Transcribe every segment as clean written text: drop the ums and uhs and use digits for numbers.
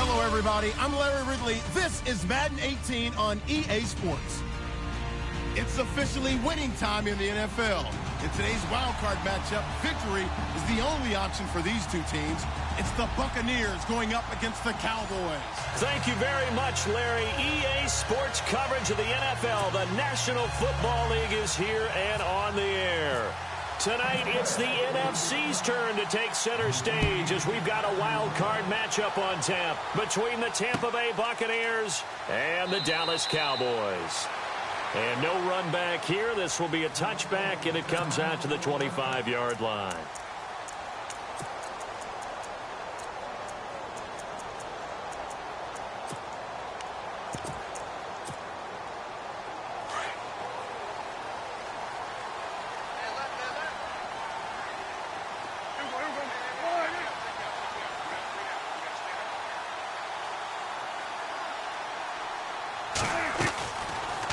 Hello, everybody. I'm Larry Ridley. This is Madden 18 on EA Sports. It's officially winning time in the NFL. In today's wildcard matchup, victory is the only option for these two teams. It's the Buccaneers going up against the Cowboys. Thank you very much, Larry. EA Sports coverage of the NFL. The National Football League is here and on the air. Tonight, it's the NFC's turn to take center stage as we've got a wild card matchup on tap between the Tampa Bay Buccaneers and the Dallas Cowboys. And no run back here. This will be a touchback, and it comes out to the 25-yard line.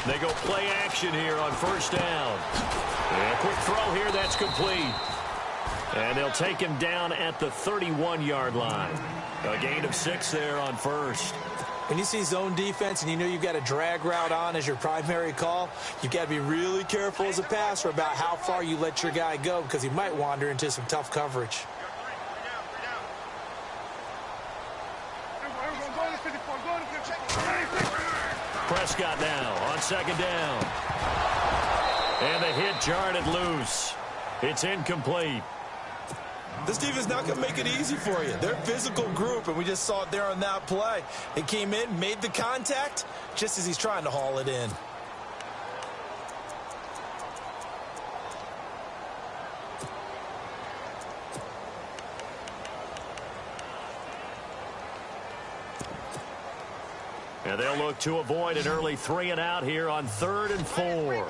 They go play action here on first down. And a quick throw here, that's complete. And they'll take him down at the 31-yard line. A gain of 6 there on first. When you see zone defense and you know you've got a drag route on as your primary call, you've got to be really careful as a passer about how far you let your guy go because he might wander into some tough coverage. Prescott now on second down. And the hit jarred it loose. It's incomplete. This defense not going to make it easy for you. They're a physical group, and we just saw it there on that play. They came in, made the contact, just as he's trying to haul it in. And they'll look to avoid an early 3-and-out here on 3rd and 4.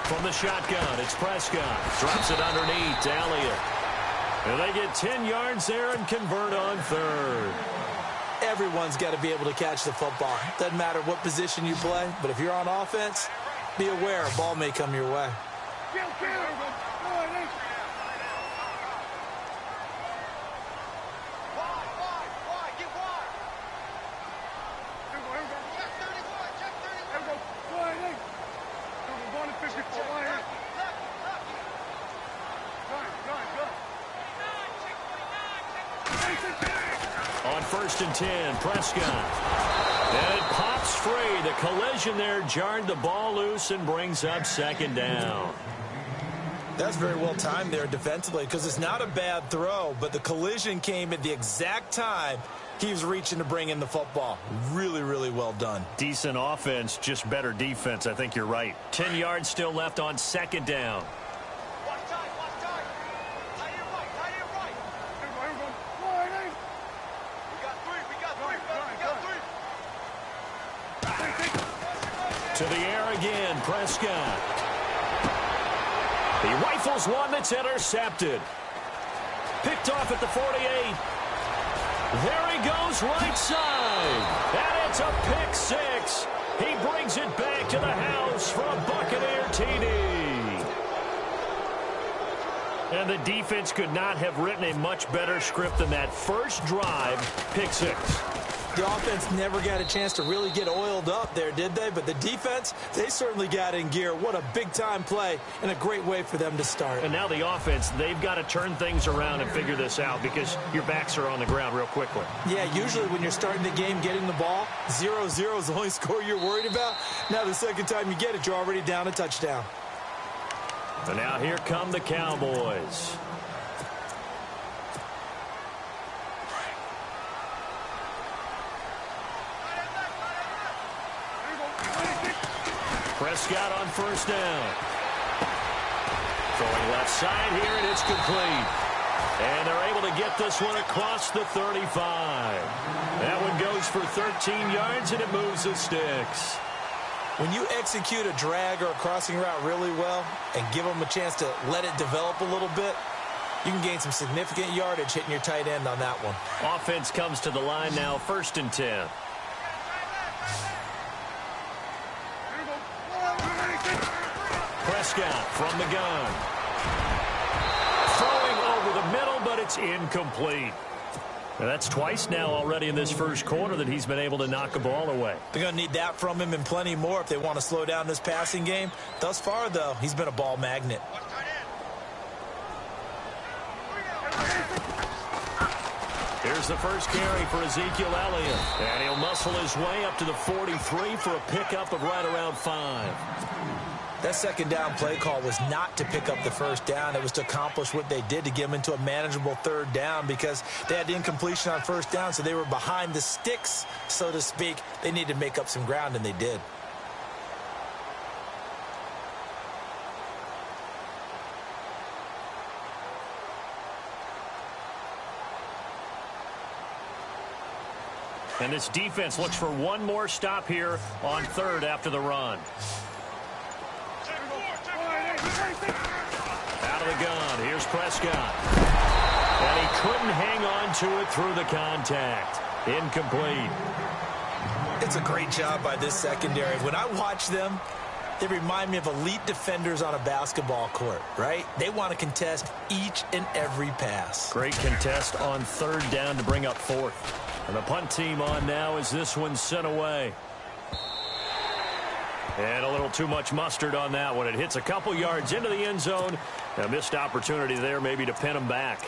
From the shotgun, it's Prescott. Drops it underneath to Elliott. And they get 10 yards there and convert on 3rd. Everyone's got to be able to catch the football. Doesn't matter what position you play, but if you're on offense, be aware a ball may come your way. On 1st and 10, Prescott. And it pops free. The collision there jarred the ball loose and brings up 2nd down. That's very well timed there defensively because it's not a bad throw, but the collision came at the exact time he was reaching to bring in the football. Really, really well done. Decent offense, just better defense. I think you're right. 10 yards still left on 2nd down. To the air again, Prescott. He rifles one that's intercepted. Picked off at the 48. There he goes right side. And it's a pick 6. He brings it back to the house for a Buccaneer TD. And the defense could not have written a much better script than that first drive, pick 6. The offense never got a chance to really get oiled up there, did they? But the defense, they certainly got in gear. What a big-time play and a great way for them to start. And now the offense, they've got to turn things around and figure this out because your backs are on the ground real quickly. Yeah, usually when you're starting the game getting the ball, 0-0 is the only score you're worried about. Now the second time you get it, you're already down a touchdown. And now here come the Cowboys. Prescott on 1st down. Throwing left side here, and it's complete. And they're able to get this one across the 35. That one goes for 13 yards, and it moves the sticks. When you execute a drag or a crossing route really well and give them a chance to let it develop a little bit, you can gain some significant yardage hitting your tight end on that one. Offense comes to the line now, 1st and 10. Prescott from the gun. Throwing over the middle, but it's incomplete. And that's twice now already in this first quarter that he's been able to knock a ball away. They're going to need that from him and plenty more if they want to slow down this passing game. Thus far, though, he's been a ball magnet. Here's the first carry for Ezekiel Elliott. And he'll muscle his way up to the 43 for a pickup of right around 5. That second down play call was not to pick up the first down. It was to accomplish what they did, to get them into a manageable third down, because they had the incompletion on first down, so they were behind the sticks, so to speak. They needed to make up some ground, and they did. And this defense looks for one more stop here on third after the run. Out of the gun, here's Prescott. And he couldn't hang on to it through the contact. Incomplete. It's a great job by this secondary. When I watch them, they remind me of elite defenders on a basketball court, right? They want to contest each and every pass. Great contest on third down to bring up fourth. And the punt team on now as this one's sent away. And a little too much mustard on that one. It hits a couple yards into the end zone. A missed opportunity there maybe to pin him back.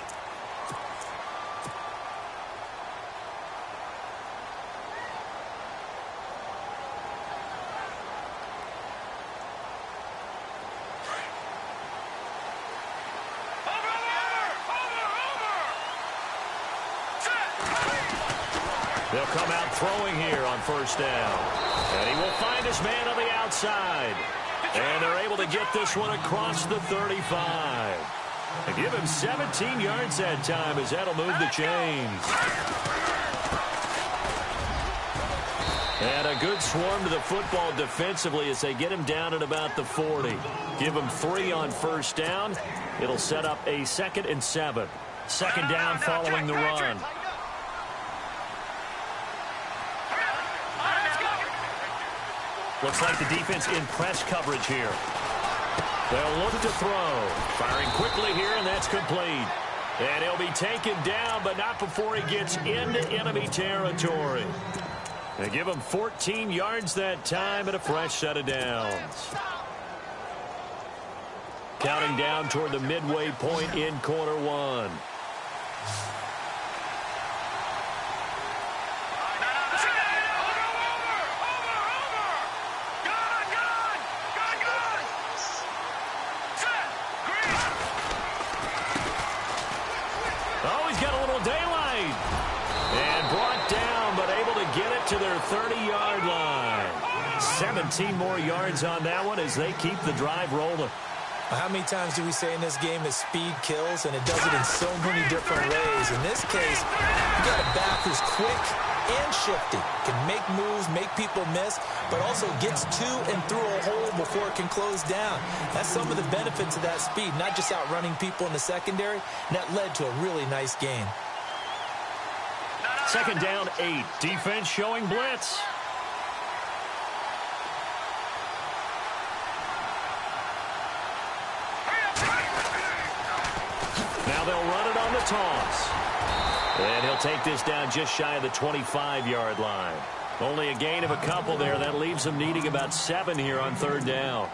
They'll come out throwing here on first down. And he will find his man on the outside. And they're able to get this one across the 35. And give him 17 yards that time as that'll move the chains. And a good swarm to the football defensively as they get him down at about the 40. Give him 3 on first down. It'll set up a 2nd and 7. Second down following the run. Looks like the defense in press coverage here. They'll look to throw. Firing quickly here, and that's complete. And he'll be taken down, but not before he gets into enemy territory. They give him 14 yards that time and a fresh set of downs. Counting down toward the midway point in quarter one. To their 30-yard line. 17 more yards on that one as they keep the drive rolling. How many times do we say in this game that speed kills, and it does it in so many different ways? In this case, you got a back who's quick and shifty, can make moves, make people miss, but also gets to and through a hole before it can close down. That's some of the benefits of that speed, not just outrunning people in the secondary, and that led to a really nice game. Second down, 8. Defense showing blitz. Now they'll run it on the toss. And he'll take this down just shy of the 25-yard line. Only a gain of a couple there. That leaves them needing about 7 here on third down.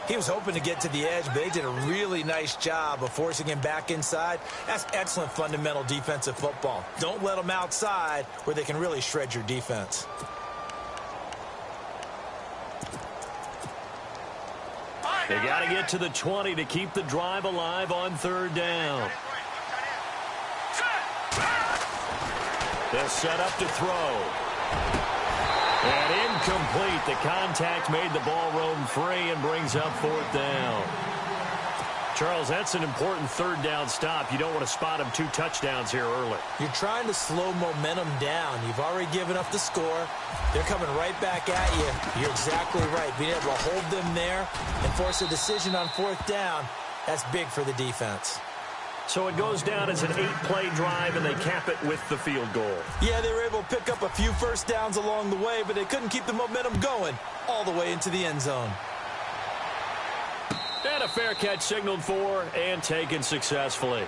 He was hoping to get to the edge, but they did a really nice job of forcing him back inside. That's excellent fundamental defensive football. Don't let them outside where they can really shred your defense. They got to get to the 20 to keep the drive alive on third down. They'll set up to throw. And incomplete. The contact made the ball roam free and brings up fourth down. Charles, that's an important third down stop. You don't want to spot him 2 touchdowns here early. You're trying to slow momentum down. You've already given up the score. They're coming right back at you. You're exactly right. Being able to hold them there and force a decision on fourth down, that's big for the defense. So it goes down as an 8-play drive, and they cap it with the field goal. Yeah, they were able to pick up a few first downs along the way, but they couldn't keep the momentum going all the way into the end zone. And a fair catch signaled for and taken successfully.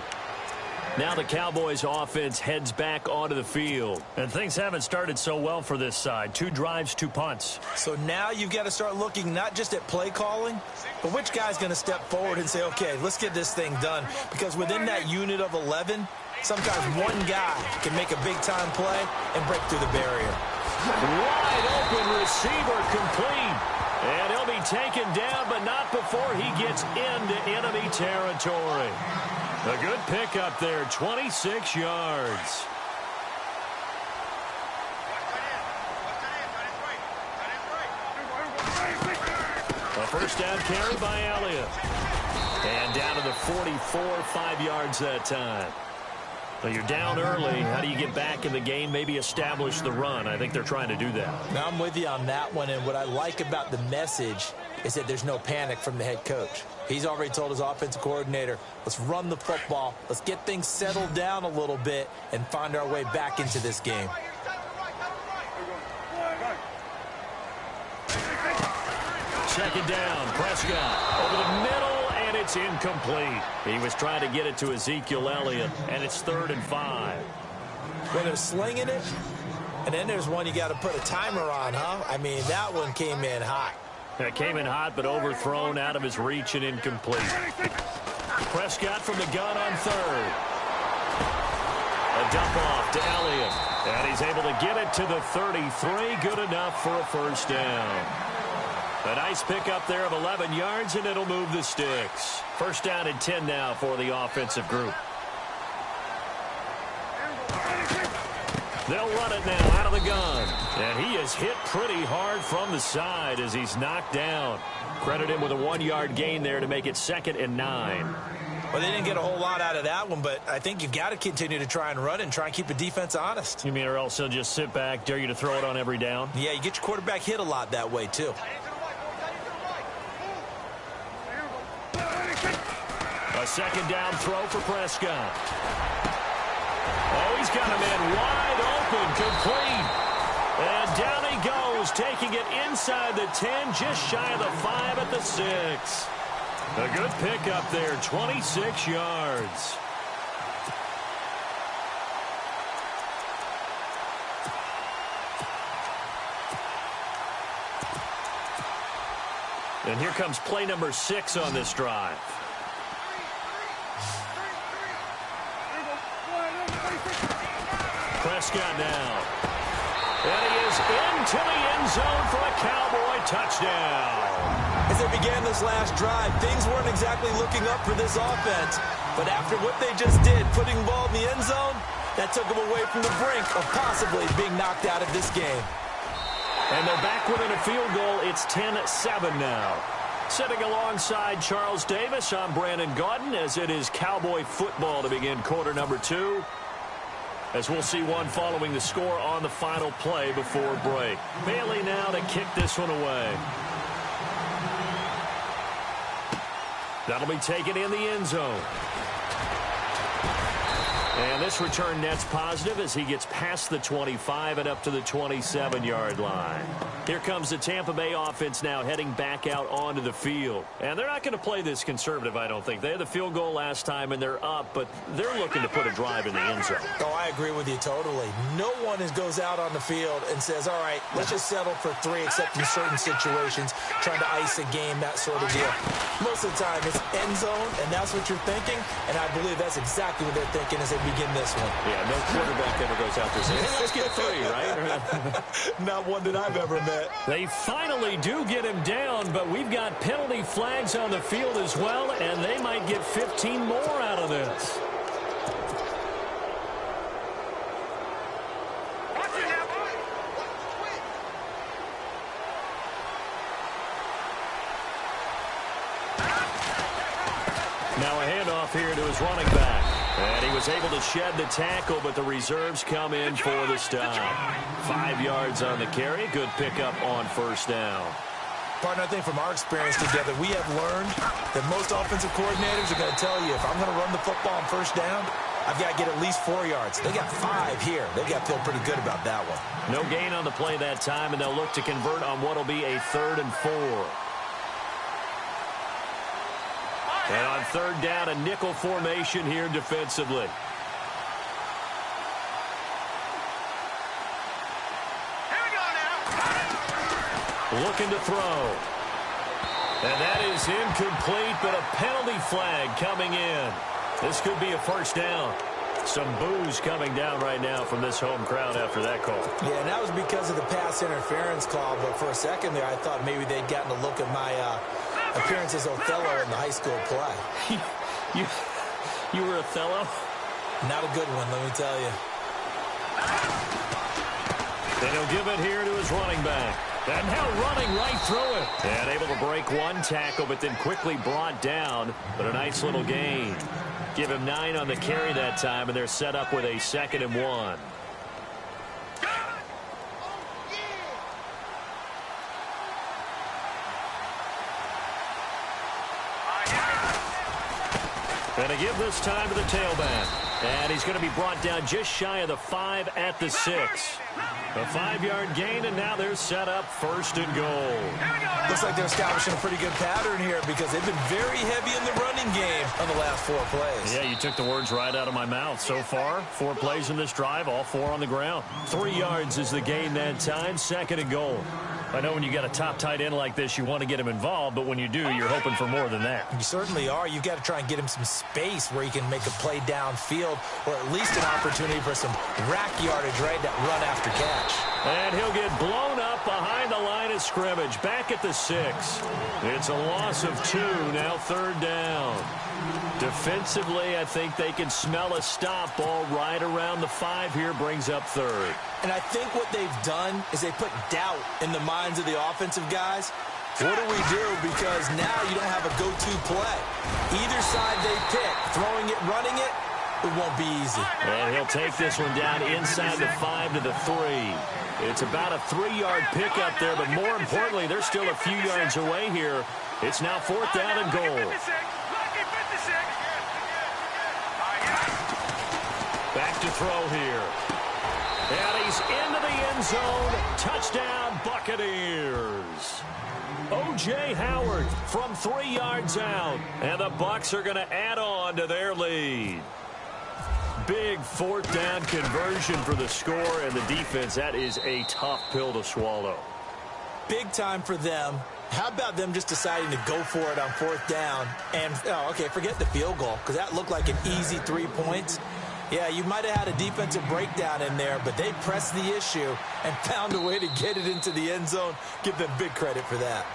Now the Cowboys offense heads back onto the field. And things haven't started so well for this side. 2 drives, 2 punts. So now you've got to start looking not just at play calling, but which guy's going to step forward and say, okay, let's get this thing done. Because within that unit of 11, sometimes one guy can make a big-time play and break through the barrier. Wide open receiver complete. And he'll be taken down, but not before he gets into enemy territory. A good pickup there, 26 yards. A first down carry by Elliott. And down to the 44, 5 yards that time. So you're down early. How do you get back in the game? Maybe establish the run. I think they're trying to do that. Now, I'm with you on that one, and what I like about the message is that there's no panic from the head coach. He's already told his offensive coordinator, let's run the football, let's get things settled down a little bit and find our way back into this game. Second down, Prescott over the middle, and it's incomplete. He was trying to get it to Ezekiel Elliott, and it's 3rd and 5. Well, they're slinging it, and then there's one you got to put a timer on, huh? I mean, that one came in hot. It came in hot, but overthrown, out of his reach and incomplete. Prescott from the gun on 3rd. A dump off to Elliott, and he's able to get it to the 33. Good enough for a first down. A nice pickup there of 11 yards, and it'll move the sticks. First down and 10 now for the offensive group. They'll run it now out of the gun. And he is hit pretty hard from the side as he's knocked down. Credit him with a 1-yard gain there to make it 2nd and 9. Well, they didn't get a whole lot out of that one, but I think you've got to continue to try and run and try and keep the defense honest. You mean or else he'll just sit back, dare you to throw it on every down? Yeah, you get your quarterback hit a lot that way, too. A second down throw for Prescott. Oh, he's got a man wide open, complete. And down he goes, taking it inside the 10, just shy of the 5 at the 6. A good pickup there, 26 yards. And here comes play number 6 on this drive. Prescott now. And he is into the end zone for a Cowboy touchdown. As they began this last drive, things weren't exactly looking up for this offense. But after what they just did, putting the ball in the end zone, that took them away from the brink of possibly being knocked out of this game. And they're back within a field goal. It's 10-7 now. Sitting alongside Charles Davis, I'm Brandon Gaudin, as it is Cowboy football to begin quarter number 2. As we'll see one following the score on the final play before break. Bailey now to kick this one away. That'll be taken in the end zone. And this return net's positive as he gets past the 25 and up to the 27-yard line. Here comes the Tampa Bay offense now heading back out onto the field. And they're not going to play this conservative, I don't think. They had the field goal last time, and they're up, but they're looking to put a drive in the end zone. Oh, I agree with you totally. No one goes out on the field and says, all right, let's just settle for 3, except in certain situations, trying to ice a game, that sort of deal. Most of the time, it's end zone, and that's what you're thinking, and I believe that's exactly what they're thinking as they begin this one. Yeah, no quarterback ever goes out there saying, hey, let's get 3, right? Not one that I've ever met. They finally do get him down, but we've got penalty flags on the field as well, and they might get 15 more out of this. Now a handoff here to his running back. And he was able to shed the tackle, but the reserves come in for the stop. 5 yards on the carry. Good pickup on first down. Partner, I think from our experience together, we have learned that most offensive coordinators are going to tell you, if I'm going to run the football on first down, I've got to get at least 4 yards. They got 5 here. They've got to feel pretty good about that one. No gain on the play that time, and they'll look to convert on what will be a 3rd and 4. And on third down, a nickel formation here defensively. Looking to throw. And that is incomplete, but a penalty flag coming in. This could be a first down. Some boos coming down right now from this home crowd after that call. Yeah, and that was because of the pass interference call, but for a second there I thought maybe they'd gotten a look at my appearance as Othello in the high school play. You were Othello? Not a good one, let me tell you. And he'll give it here to his running back. And now running right through it. And able to break one tackle, but then quickly brought down. But a nice little gain. Give him 9 on the carry that time, and they're set up with a 2nd and 1. And to give this time to the tailback. And he's going to be brought down just shy of the 5 at the 6. A 5-yard gain, and now they're set up 1st and goal. Looks like they're establishing a pretty good pattern here because they've been very heavy in the running game on the last 4 plays. Yeah, you took the words right out of my mouth. So far, 4 plays in this drive, all 4 on the ground. 3 yards is the gain that time, 2nd and goal. I know when you got a top tight end like this, you want to get him involved, but when you do, you're hoping for more than that. You certainly are. You've got to try and get him some space where he can make a play downfield or at least an opportunity for some rack yardage, right, that run after catch. And he'll get blown up behind the line of scrimmage, back at the 6. It's a loss of 2, now 3rd down. Defensively, I think they can smell a stop ball right around the 5 here, brings up 3rd. And I think what they've done is they put doubt in the minds of the offensive guys. What do we do? Because now you don't have a go-to play. Either side they pick, throwing it, running it, it won't be easy. And he'll take this one down inside the 5 to the 3. It's about a 3-yard pickup there, but more importantly, they're still a few yards away here. It's now 4th down and goal. Back to throw here. And he's into the end zone. Touchdown, Buccaneers. O.J. Howard from 3 yards out. And the Bucs are going to add on to their lead. Big 4th down conversion for the score, and the defense, that is a tough pill to swallow. Big time for them. How about them just deciding to go for it on 4th down? And, oh, okay, forget the field goal, because that looked like an easy 3 points. Yeah, you might have had a defensive breakdown in there, but they pressed the issue and found a way to get it into the end zone. Give them big credit for that.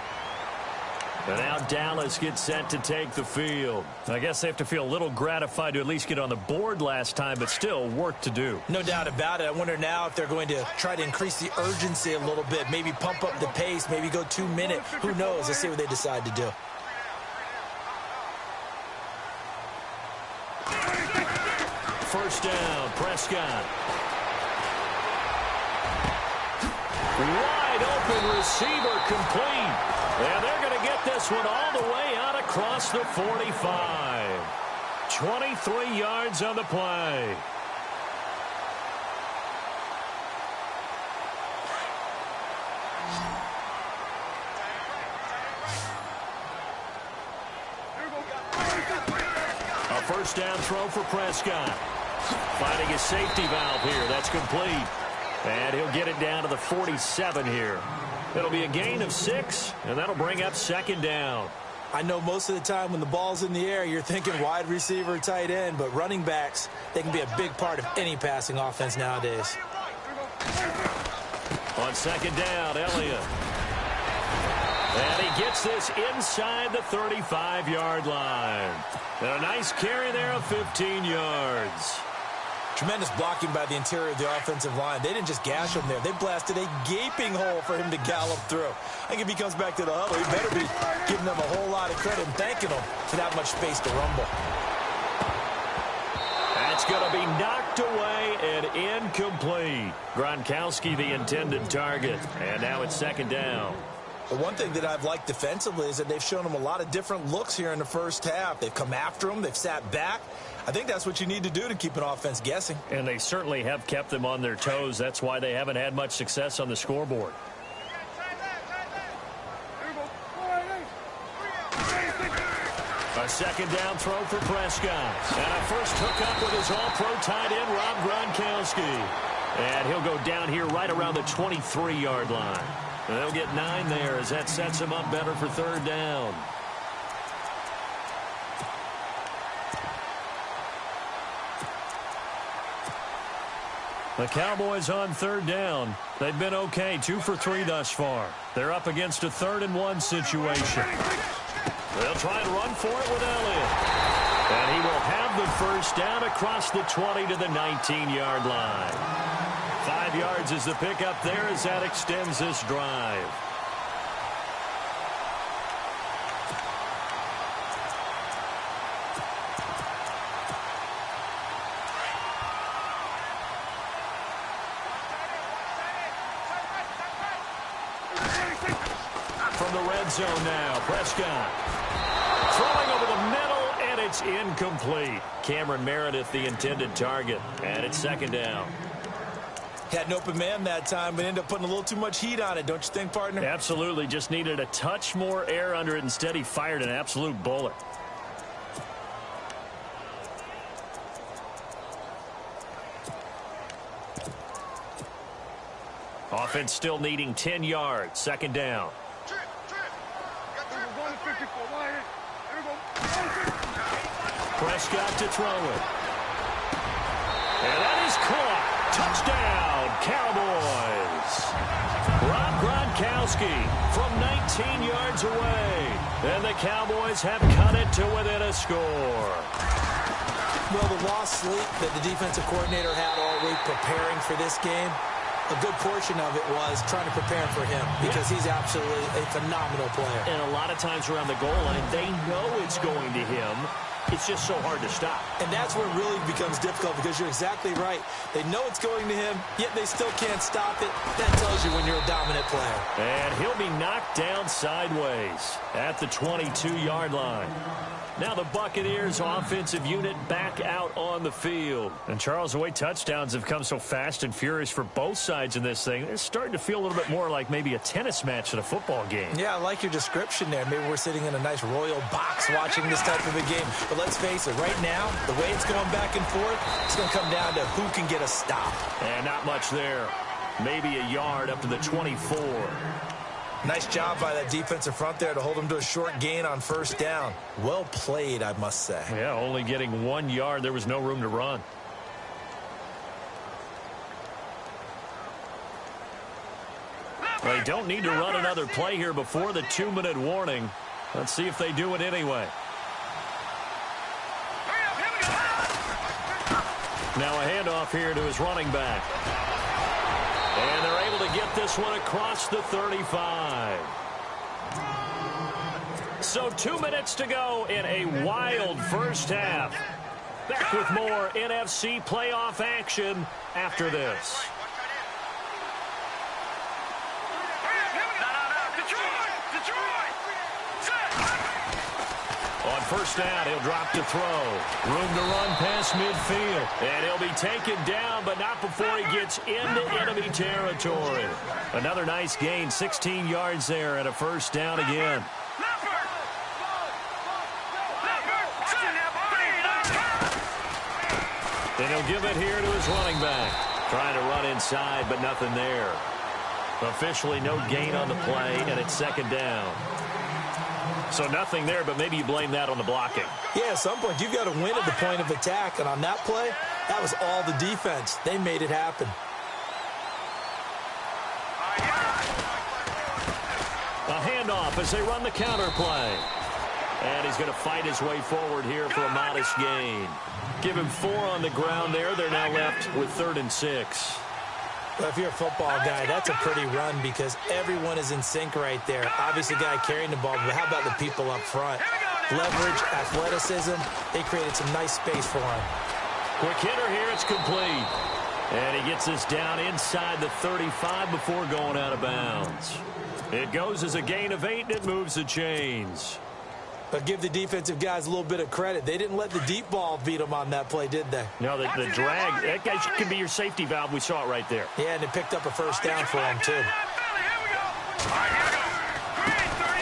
And now Dallas gets set to take the field. I guess they have to feel a little gratified to at least get on the board last time, but still work to do. No doubt about it. I wonder now if they're going to try to increase the urgency a little bit, maybe pump up the pace, maybe go 2 minute. Who knows? Let's see what they decide to do. First down, Prescott. Wide open receiver complete. And they're going to get this one all the way out across the 45. 23 yards on the play. A first down throw for Prescott. Finding a safety valve here. That's complete. And he'll get it down to the 47 here. It'll be a gain of 6, and that'll bring up 2nd down. I know most of the time when the ball's in the air, you're thinking wide receiver, tight end, but running backs, they can be a big part of any passing offense nowadays. On 2nd down, Elliott. And he gets this inside the 35-yard line. And a nice carry there of 15 yards. Tremendous blocking by the interior of the offensive line. They didn't just gash him there. They blasted a gaping hole for him to gallop through. I think if he comes back to the huddle, he better be giving them a whole lot of credit and thanking them for that much space to rumble. That's going to be knocked away and incomplete. Gronkowski, the intended target. And now it's 2nd down. The one thing that I've liked defensively is that they've shown them a lot of different looks here in the first half. They've come after them. They've sat back. I think that's what you need to do to keep an offense guessing. And they certainly have kept them on their toes. That's why they haven't had much success on the scoreboard. A second down throw for Prescott. And a first hookup with his all-pro tight end, Rob Gronkowski. And he'll go down here right around the 23-yard line. And they'll get 9 there as that sets him up better for third down. The Cowboys on third down. They've been okay, 2 for 3 thus far. They're up against a 3rd and 1 situation. They'll try and run for it with Elliott. And he will have the first down across the 20 to the 19-yard line. 5 yards is the pickup there as that extends this drive. From the red zone now, Prescott. Throwing over the middle, and it's incomplete. Cameron Meredith, the intended target, and it's second down. Had an open man that time, but ended up putting a little too much heat on it, don't you think, partner? Absolutely. Just needed a touch more air under it. Instead, he fired an absolute bullet. Offense still needing 10 yards. Second down. Prescott to throw it. And that is caught. Touchdown, Cowboys. Rob Gronkowski from 19 yards away. And the Cowboys have cut it to within a score. Well, the lost sleep that the defensive coordinator had all week preparing for this game, a good portion of it was trying to prepare for him because he's absolutely a phenomenal player. And a lot of times around the goal line, they know it's going to him. It's just so hard to stop. And that's where it really becomes difficult because you're exactly right. They know it's going to him, yet they still can't stop it. That tells you when you're a dominant player. And he'll be knocked down sideways at the 22-yard line. Now the Buccaneers offensive unit back out on the field. And Charles, the way touchdowns have come so fast and furious for both sides in this thing, it's starting to feel a little bit more like maybe a tennis match than a football game. Yeah, I like your description there. Maybe we're sitting in a nice royal box watching this type of a game. But let's face it, right now, the way it's going back and forth, it's going to come down to who can get a stop. And not much there. Maybe a yard up to the 24. Nice job by that defensive front there to hold them to a short gain on first down. Well played, I must say. Yeah, only getting 1 yard. There was no room to run. They don't need to run another play here before the 2-minute warning. Let's see if they do it anyway. Now a handoff here to his running back. And they're able to get this one across the 35. So 2 minutes to go in a wild first half. Back with more NFC playoff action after this. On first down, he'll drop to throw. Room to run past midfield. And he'll be taken down, but not before he gets into enemy territory. Another nice gain, 16 yards there, and a first down again. And he'll give it here to his running back. Trying to run inside, but nothing there. Officially no gain on the play, and it's second down. So nothing there, but maybe you blame that on the blocking. Yeah, at some point, you've got to win at the point of attack. And on that play, that was all the defense. They made it happen. A handoff as they run the counter play. And he's going to fight his way forward here for a modest gain. Give him 4 on the ground there. They're now left with 3rd and 6. Well, if you're a football guy, that's a pretty run because everyone is in sync right there. Obviously, the guy carrying the ball, but how about the people up front? Leverage, athleticism, they created some nice space for him. Quick hitter here, it's complete. And he gets this down inside the 35 before going out of bounds. It goes as a gain of 8, and it moves the chains. But give the defensive guys a little bit of credit. They didn't let the deep ball beat them on that play, did they? No, the drag, that guy could be your safety valve. We saw it right there. Yeah, and they picked up a first down for him, too.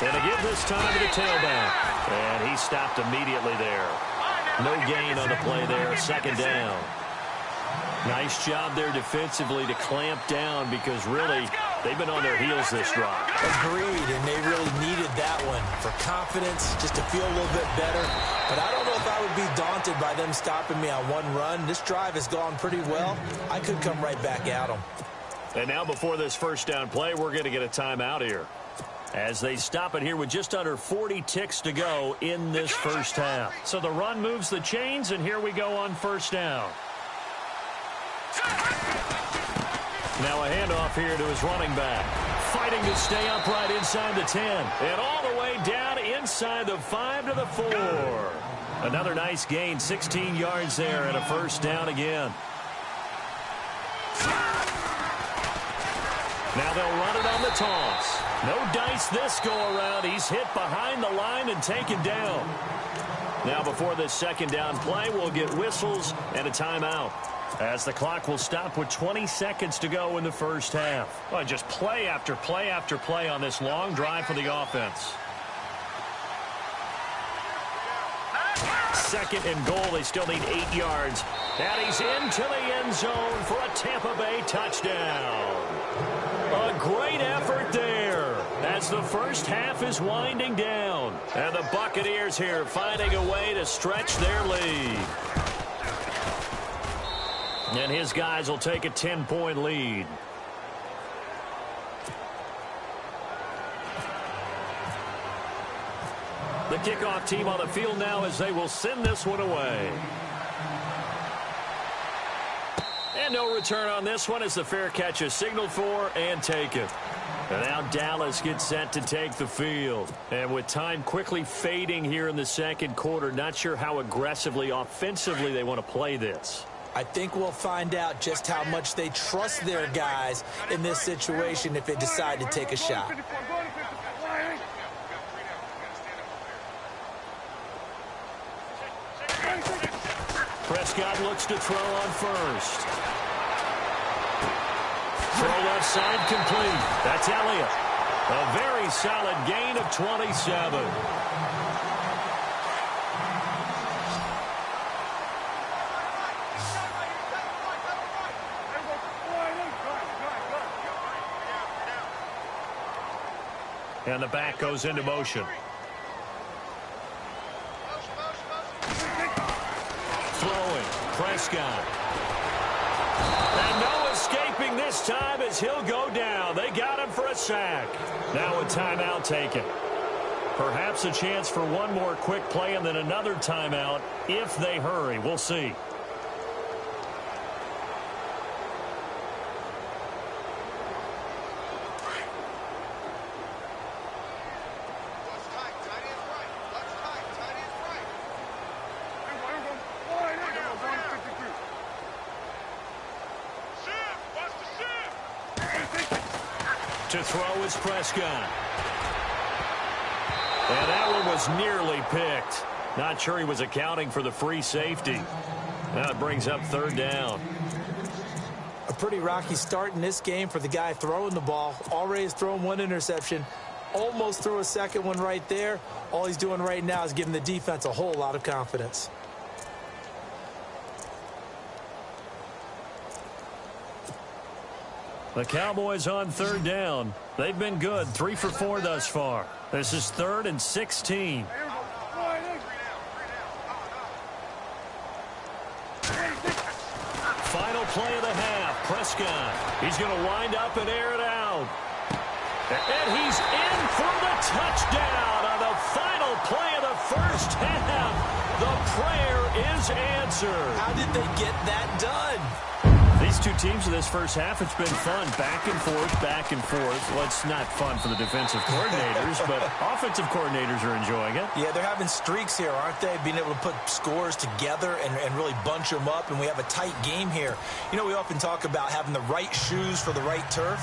And to give this time to the tailback. And he stopped immediately there. No gain on the play there. Second down. Nice job there defensively to clamp down because really they've been on their heels this drive. Agreed, and they really needed that one for confidence, just to feel a little bit better. But I don't know if I would be daunted by them stopping me on one run. This drive has gone pretty well. I could come right back at them. And now before this first down play, we're going to get a timeout here, as they stop it here with just under 40 ticks to go in this first half. So the run moves the chains, and here we go on first down. Now a handoff here to his running back. Fighting to stay upright inside the 10. And all the way down inside the 5 to the 4. Another nice gain, 16 yards there, and a first down again. Now they'll run it on the toss. No dice this go-around. He's hit behind the line and taken down. Now before this second down play, we'll get whistles and a timeout, as the clock will stop with 20 seconds to go in the first half. Well, just play after play after play on this long drive for the offense. Second and goal. They still need 8 yards. And he's into the end zone for a Tampa Bay touchdown. A great effort there as the first half is winding down. And the Buccaneers here finding a way to stretch their lead. And his guys will take a 10-point lead. The kickoff team on the field now as they will send this one away. And no return on this one as the fair catch is signaled for and taken. And now Dallas gets set to take the field. And with time quickly fading here in the second quarter, not sure how aggressively, offensively they want to play this. I think we'll find out just how much they trust their guys in this situation if they decide to take a shot. Prescott looks to throw on first. Throw left side complete. That's Elliott. A very solid gain of 27. And the back goes into motion. Throwing. Prescott. And no escaping this time as he'll go down. They got him for a sack. Now a timeout taken. Perhaps a chance for one more quick play and then another timeout if they hurry. We'll see. To throw is Prescott. And that one was nearly picked. Not sure he was accounting for the free safety. Now it brings up third down. A pretty rocky start in this game for the guy throwing the ball. Already has thrown one interception. Almost threw a second one right there. All he's doing right now is giving the defense a whole lot of confidence. The Cowboys on third down. They've been good. 3 for 4 thus far. This is 3rd and 16. Final play of the half. Prescott. He's going to wind up and air it out. And he's in for the touchdown on the final play of the first half. The prayer is answered. How did they get that done? These two teams in this first half, it's been fun. Back and forth, back and forth. Well, it's not fun for the defensive coordinators, but offensive coordinators are enjoying it. Yeah, they're having streaks here, aren't they? Being able to put scores together and really bunch them up, and we have a tight game here. You know, we often talk about having the right shoes for the right turf.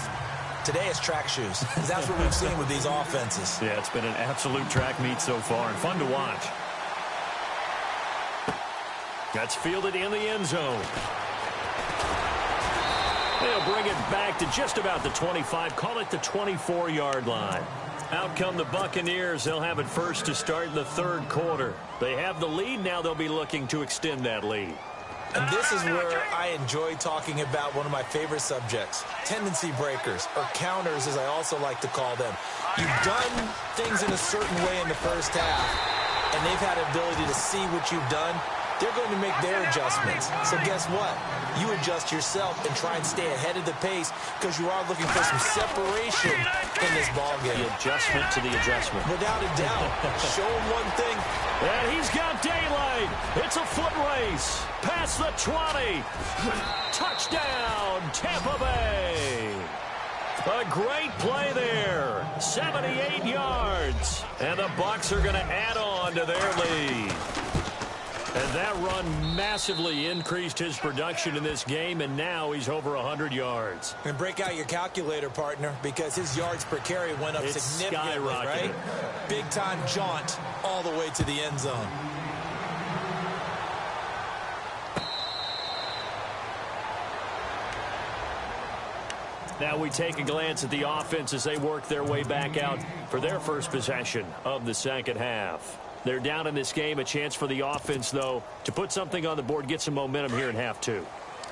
Today it's track shoes. That's what we've seen with these offenses. Yeah, it's been an absolute track meet so far and fun to watch. That's fielded in the end zone. They'll bring it back to just about the 25. Call it the 24-yard line. Out come the Buccaneers. They'll have it first to start in the third quarter. They have the lead. Now they'll be looking to extend that lead. And this is where I enjoy talking about one of my favorite subjects, tendency breakers, or counters as I also like to call them. You've done things in a certain way in the first half, and they've had an ability to see what you've done. They're going to make their adjustments. So guess what? You adjust yourself and try and stay ahead of the pace because you are looking for some separation in this ballgame. The adjustment to the adjustment. Without a doubt. Show him one thing. And he's got daylight. It's a foot race. Past the 20. Touchdown, Tampa Bay. A great play there. 78 yards. And the Bucs are going to add on to their lead. And that run massively increased his production in this game, and now he's over 100 yards. And break out your calculator, partner, because his yards per carry went up significantly, right? Big-time jaunt all the way to the end zone. Now we take a glance at the offense as they work their way back out for their first possession of the second half. They're down in this game. A chance for the offense, though, to put something on the board, get some momentum here in half two.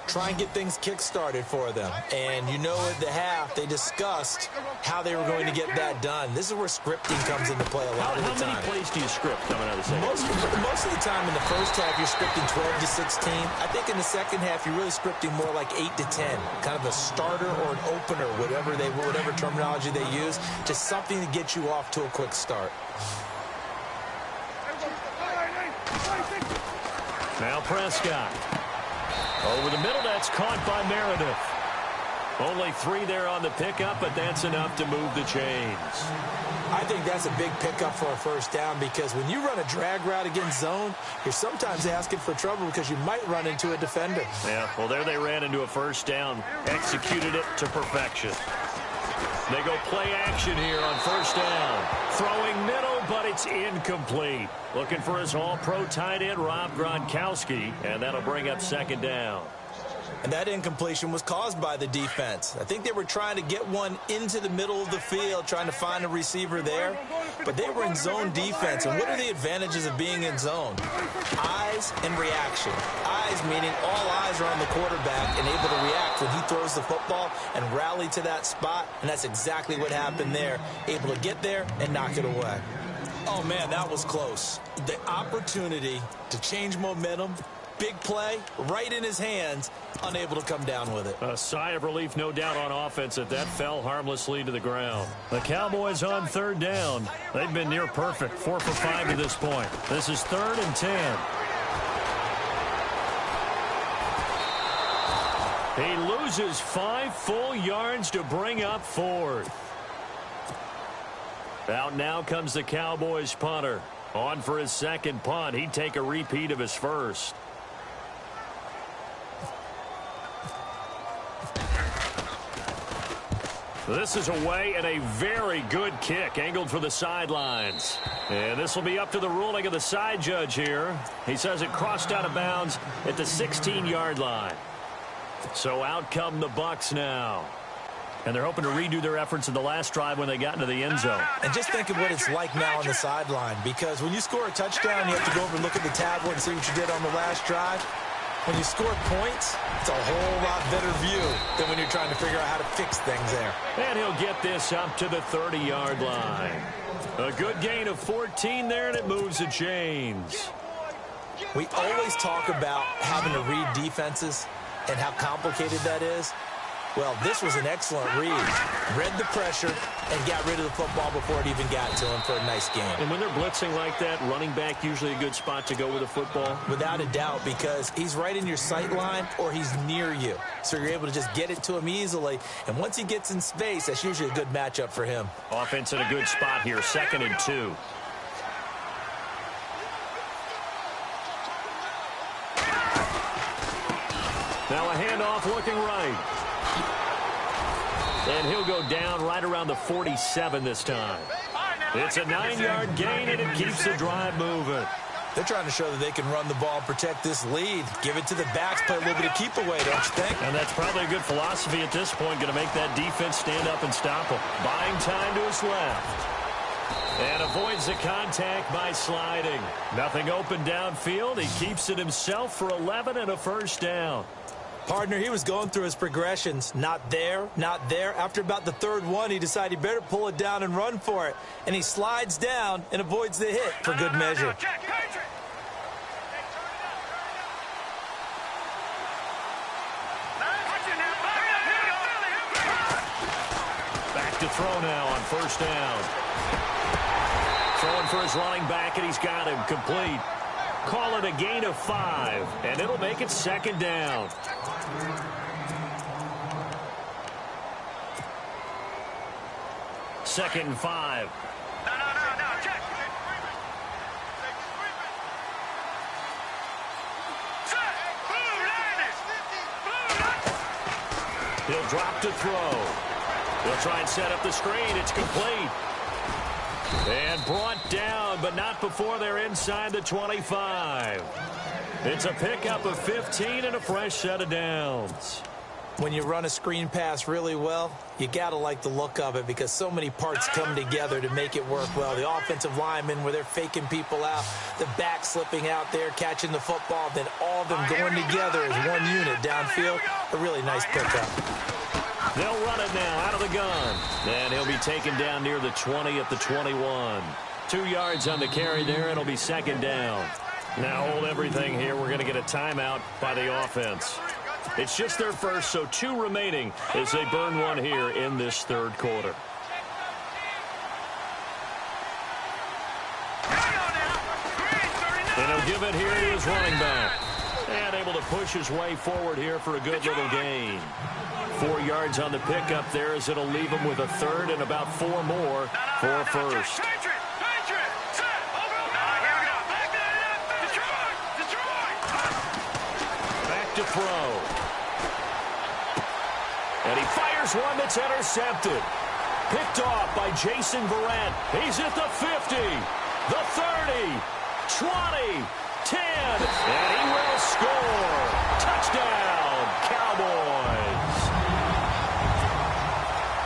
Try and get things kick-started for them. And you know at the half, they discussed how they were going to get that done. This is where scripting comes into play a lot of the time. How many plays do you script coming out of the second? Most of the time in the first half, you're scripting 12 to 16. I think in the second half, you're really scripting more like 8 to 10. Kind of a starter or an opener, whatever terminology they use. Just something to get you off to a quick start. Now Prescott. Over the middle, that's caught by Meredith. Only 3 there on the pickup, but that's enough to move the chains. I think that's a big pickup for a first down because when you run a drag route against zone, you're sometimes asking for trouble because you might run into a defender. Yeah, well, there they ran into a first down, executed it to perfection. They go play action here on first down. Throwing middle, but it's incomplete. Looking for his all-pro tight end, Rob Gronkowski, and that'll bring up second down. And that incompletion was caused by the defense. I think they were trying to get one into the middle of the field, trying to find a receiver there. But they were in zone defense. And what are the advantages of being in zone? Eyes and reaction. Eyes meaning all eyes are on the quarterback and able to react when he throws the football and rally to that spot. And that's exactly what happened there. Able to get there and knock it away. Oh, man, that was close. The opportunity to change momentum, big play, right in his hands, unable to come down with it. A sigh of relief, no doubt, on offense that fell harmlessly to the ground. The Cowboys on third down. They've been near perfect, 4 for 5 to this point. This is 3rd and 10. He loses 5 full yards to bring up 4th. Out now comes the Cowboys punter. On for his second punt. He'd take a repeat of his first. This is away and a very good kick angled for the sidelines. And this will be up to the ruling of the side judge here. He says it crossed out of bounds at the 16-yard line. So out come the Bucs now. And they're hoping to redo their efforts in the last drive when they got into the end zone. And just think of what it's like now on the sideline. Because when you score a touchdown, you have to go over and look at the tablet and see what you did on the last drive. When you score points, it's a whole lot better view than when you're trying to figure out how to fix things there. And he'll get this up to the 30-yard line. A good gain of 14 there, and it moves the chains. We always talk about having to read defenses and how complicated that is. Well, this was an excellent read. Read the pressure and got rid of the football before it even got to him for a nice game. And when they're blitzing like that, running back usually a good spot to go with a football? Without a doubt, because he's right in your sight line or he's near you. So you're able to just get it to him easily. And once he gets in space, that's usually a good matchup for him. Offense in a good spot here, 2nd and 2. Now a handoff looking right. And he'll go down right around the 47 this time. It's a 9-yard gain, and it keeps the drive moving. They're trying to show that they can run the ball and protect this lead. Give it to the backs, play a little bit of keep away, don't you think? And that's probably a good philosophy at this point, going to make that defense stand up and stop him. Buying time to his left. And avoids the contact by sliding. Nothing open downfield. He keeps it himself for 11 and a first down. Partner, he was going through his progressions. Not there, not there. After about the third one, he decided he better pull it down and run for it. And he slides down and avoids the hit for good measure. Back to throw now on first down. Throwing for his running back, and he's got him complete. Call it a gain of 5, and it'll make it second down. Second and 5. Check. He'll drop to throw. He'll try and set up the screen. It's complete. And brought down, but not before they're inside the 25. It's a pickup of 15 and a fresh set of downs. When you run a screen pass really well, you got to like the look of it because so many parts come together to make it work well. The offensive linemen where they're faking people out, the back slipping out there, catching the football, then all of them going together as one unit downfield. A really nice pickup. They'll run it now out of the gun. And he'll be taken down near the 20 at the 21. 2 yards on the carry there. It'll be second down. Now hold everything here. We're going to get a timeout by the offense. It's just their first, so 2 remaining as they burn one here in this third quarter. And he'll give it here to his running back. And able to push his way forward here for a good little gain. 4 yards on the pickup there as it'll leave him with a third and about 4 more for a first. Back to throw. And he fires one that's intercepted. Picked off by Jason Verrett. He's at the 50, the 30, 20, 10, and he will score. Touchdown, Cowboys.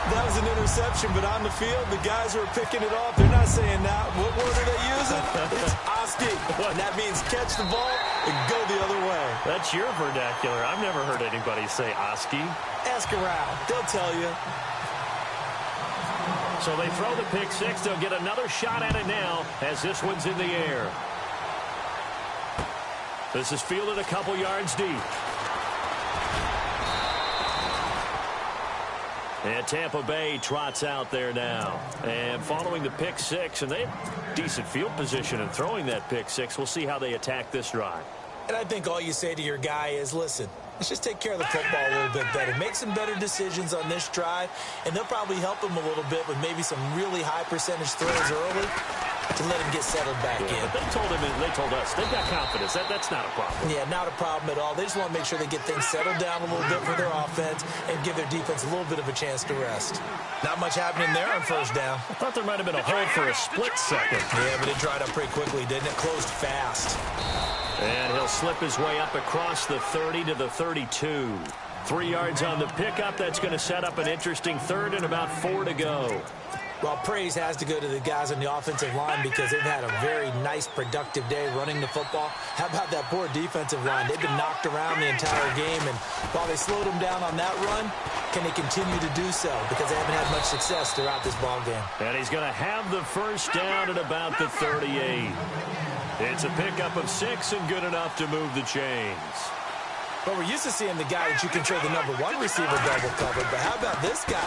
That was an interception, but on the field, the guys who are picking it off, they're not saying that. What word are they using? It's Oski. And that means catch the ball and go the other way. That's your vernacular. I've never heard anybody say Oski. Ask around. They'll tell you. So they throw the pick six. They'll get another shot at it now as this one's in the air. This is fielded a couple yards deep. And Tampa Bay trots out there now. And following the pick six, and they have decent field position in throwing that pick six. We'll see how they attack this drive. And I think all you say to your guy is, listen, let's just take care of the football a little bit better. Make some better decisions on this drive, and they'll probably help him a little bit with maybe some really high percentage throws early to let him get settled back in. But they told him, and they told us, they've got confidence. That's not a problem. Yeah, not a problem at all. They just want to make sure they get things settled down a little bit for their offense and give their defense a little bit of a chance to rest. Not much happening there on first down. I thought there might have been a hold for a split second. Yeah, but it dried up pretty quickly, didn't it? Closed fast. And he'll slip his way up across the 30 to the 32. 3 yards on the pickup. That's going to set up an interesting third and about 4 to go. Well, praise has to go to the guys on the offensive line because they've had a very nice, productive day running the football. How about that poor defensive line? They've been knocked around the entire game, and while they slowed them down on that run, can they continue to do so? Because they haven't had much success throughout this ball game. And he's going to have the first down at about the 38. It's a pickup of 6 and good enough to move the chains. Well, we're used to seeing the guy that you control the number one receiver double covered, but how about this guy?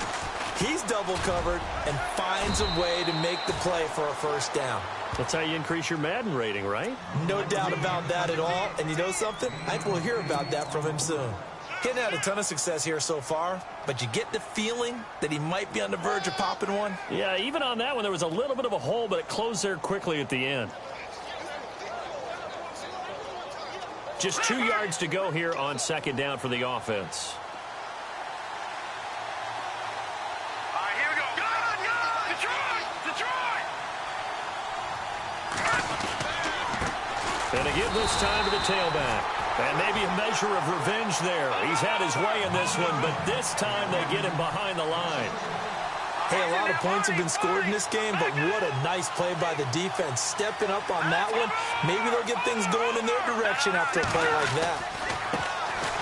He's double covered and finds a way to make the play for a first down. That's how you increase your Madden rating, right? No doubt about that at all. And you know something? I think we'll hear about that from him soon. He hasn't had a ton of success here so far, but you get the feeling that he might be on the verge of popping one. Yeah, even on that one, there was a little bit of a hole, but it closed there quickly at the end. Just 2 yards to go here on second down for the offense. All right, here we go. Detroit! And they give this time to the tailback. And maybe a measure of revenge there. He's had his way in this one, but this time they get him behind the line. Hey, a lot of points have been scored in this game, but what a nice play by the defense. Stepping up on that one, maybe they'll get things going in their direction after a play like that.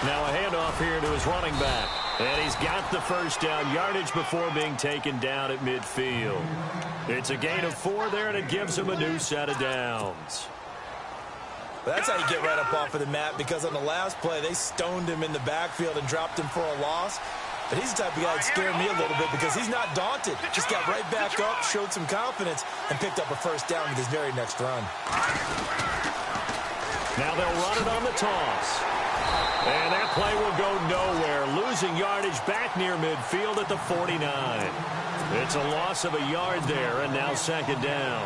Now a handoff here to his running back. And he's got the first down, yardage before being taken down at midfield. It's a gain of 4 there, and it gives him a new set of downs. That's how you get right up off of the mat, because on the last play, they stoned him in the backfield and dropped him for a loss. But he's the type of guy that scared me a little bit because he's not daunted. Just got right back up, showed some confidence, and picked up a first down with his very next run. Now they'll run it on the toss. And that play will go nowhere, losing yardage back near midfield at the 49. It's a loss of a yard there, and now second down.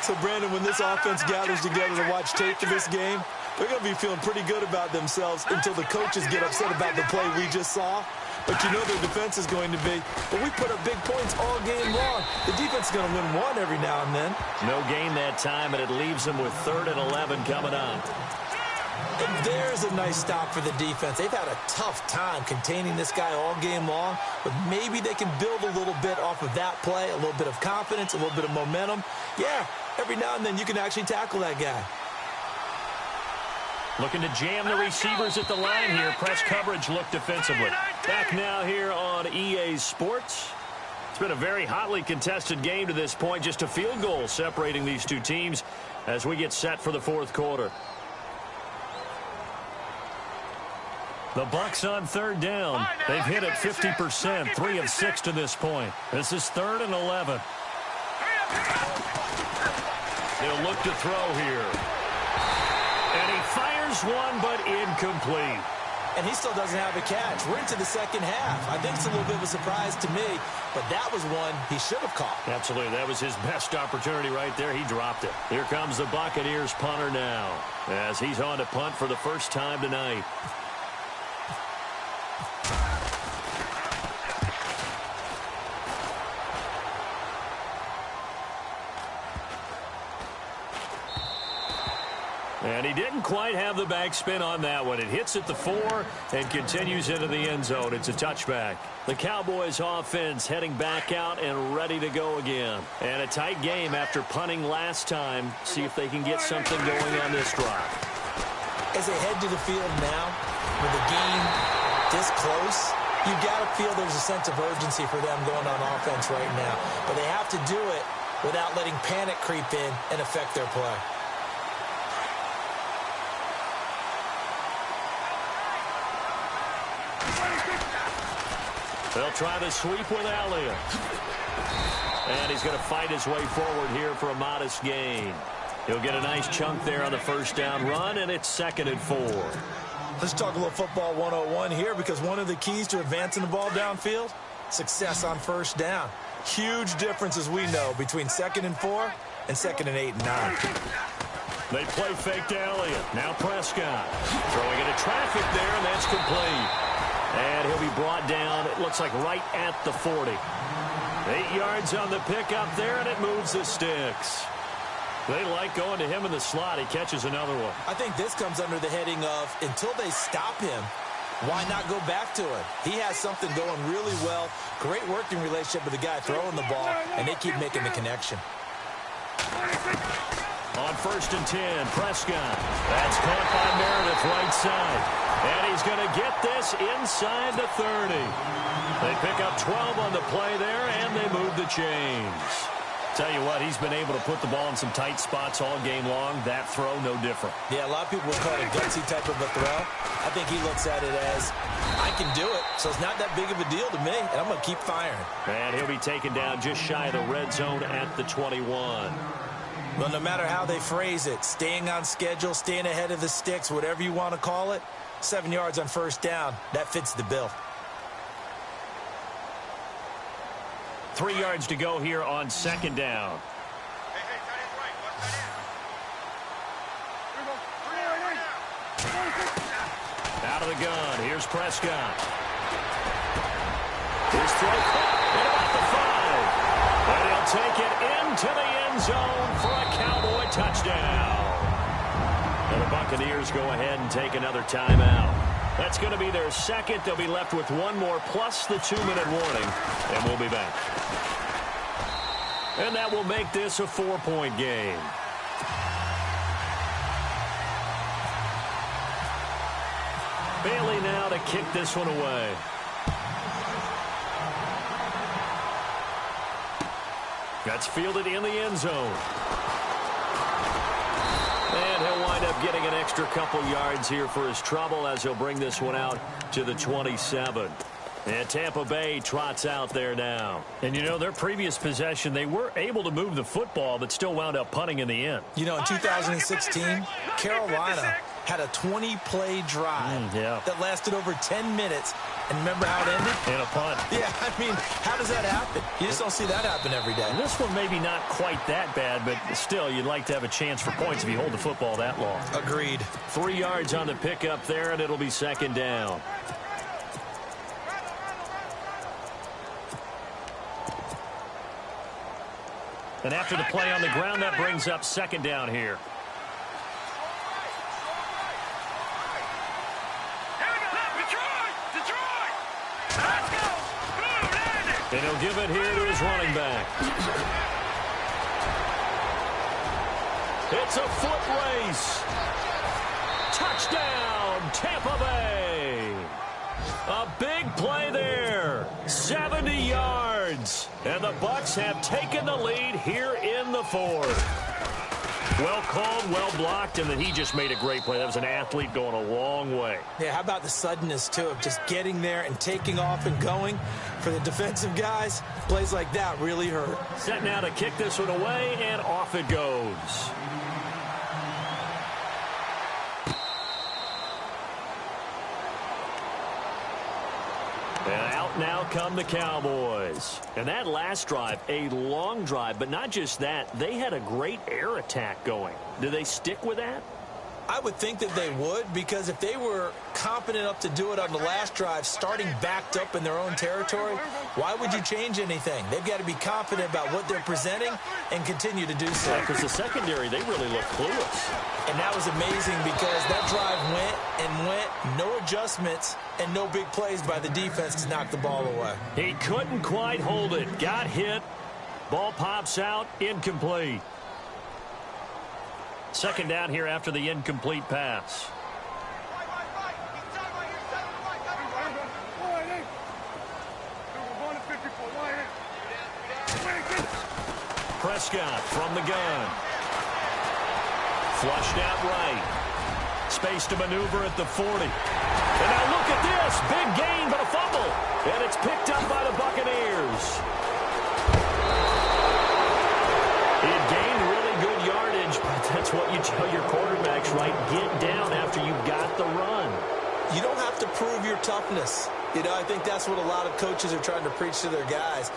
So, Brandon, when this offense gathers together to watch tape for this game, they're going to be feeling pretty good about themselves until the coaches get upset about the play we just saw. But you know their defense is going to be, but we put up big points all game long. The defense is going to win one every now and then. No gain that time, and it leaves them with 3rd and 11 coming up. And there's a nice stop for the defense. They've had a tough time containing this guy all game long, but maybe they can build a little bit off of that play, a little bit of confidence, a little bit of momentum. Yeah, every now and then you can actually tackle that guy. Looking to jam the receivers at the line here. Press coverage look defensively. Back now here on EA Sports. It's been a very hotly contested game to this point. Just a field goal separating these two teams as we get set for the 4th quarter. The Bucs on 3rd down. They've hit it 50%, 3 of 6 to this point. This is 3rd and 11. They'll look to throw here. And he fires one, but incomplete. And he still doesn't have a catch. We're into the second half. I think it's a little bit of a surprise to me, but that was one he should have caught. Absolutely. That was his best opportunity right there. He dropped it. Here comes the Buccaneers punter now as he's on to punt for the first time tonight. And he didn't quite have the backspin on that one. It hits at the 4 and continues into the end zone. It's a touchback. The Cowboys offense heading back out and ready to go again. And a tight game after punting last time. See if they can get something going on this drive. As they head to the field now, with the game this close, you got to feel there's a sense of urgency for them going on offense right now. But they have to do it without letting panic creep in and affect their play. They'll try the sweep with Elliott. And he's going to fight his way forward here for a modest gain. He'll get a nice chunk there on the first down run, and it's 2nd and 4. Let's talk a little football 101 here, because one of the keys to advancing the ball downfield, success on first down. Huge difference, as we know, between 2nd and 4 and 2nd and 8 and 9. They play fake to Elliott. Now Prescott. Throwing into traffic there, and that's complete. And he'll be brought down, it looks like right at the 40. 8 yards on the pickup there, and it moves the sticks. They like going to him in the slot. He catches another one. I think this comes under the heading of, until they stop him, why not go back to him? He has something going really well. Great working relationship with the guy throwing the ball, and they keep making the connection. On 1st and 10, Prescott. That's caught by Meredith right side. And he's going to get this inside the 30. They pick up 12 on the play there, and they move the chains. Tell you what, he's been able to put the ball in some tight spots all game long. That throw, no different. Yeah, a lot of people would call it a gutsy type of a throw. I think he looks at it as, I can do it, so it's not that big of a deal to me, and I'm going to keep firing. And he'll be taken down just shy of the red zone at the 21. Well, no matter how they phrase it, staying on schedule, staying ahead of the sticks, whatever you want to call it, 7 yards on first down, that fits the bill. 3 yards to go here on 2nd down. Out of the gun, here's Prescott. His throw caught at about the 5. And he'll take it into the end zone for a Cowboy touchdown. And the Buccaneers go ahead and take another timeout. That's going to be their second. They'll be left with one more plus the 2-minute warning, and we'll be back. And that will make this a 4-point game. Bailey now to kick this one away. That's fielded in the end zone. And he'll wind up getting an extra couple yards here for his trouble as he'll bring this one out to the 27. And Tampa Bay trots out there now. And, you know, their previous possession, they were able to move the football, but still wound up punting in the end. You know, in 2016, Carolina had a 20-play drive that lasted over 10 minutes. And remember how it ended? In a punt. Yeah, I mean, how does that happen? You just don't see that happen every day. And this one maybe not quite that bad, but still, you'd like to have a chance for points if you hold the football that long. Agreed. 3 yards on the pickup there, and it'll be second down. And after the play on the ground, that brings up second down here. And he'll give it here to his running back. It's a foot race. Touchdown, Tampa Bay. A big play there. 70 yards. And the Bucs have taken the lead here in the fourth. Well called, well blocked, and then he just made a great play. That was an athlete going a long way. Yeah, how about the suddenness, too, of just getting there and taking off and going? For the defensive guys, plays like that really hurt. Set now to kick this one away, and off it goes. And out now come the Cowboys. And that last drive, a long drive, but not just that. They had a great air attack going. Do they stick with that? I would think that they would, because if they were competent enough to do it on the last drive, starting backed up in their own territory, why would you change anything? They've got to be confident about what they're presenting and continue to do so. Because the secondary, they really look clueless. And that was amazing because that drive went and went, no adjustments and no big plays by the defense to knock the ball away. He couldn't quite hold it. Got hit. Ball pops out. Incomplete. Second down here after the incomplete pass. Prescott from the gun. Flushed out right. Space to maneuver at the 40. And now look at this. Big gain, but a fumble. And it's picked up by the Buccaneers. It gained really good yardage, but that's what you tell your quarterbacks, right? Get down after you've got the run. You don't have to prove your toughness. You know, I think that's what a lot of coaches are trying to preach to their guys.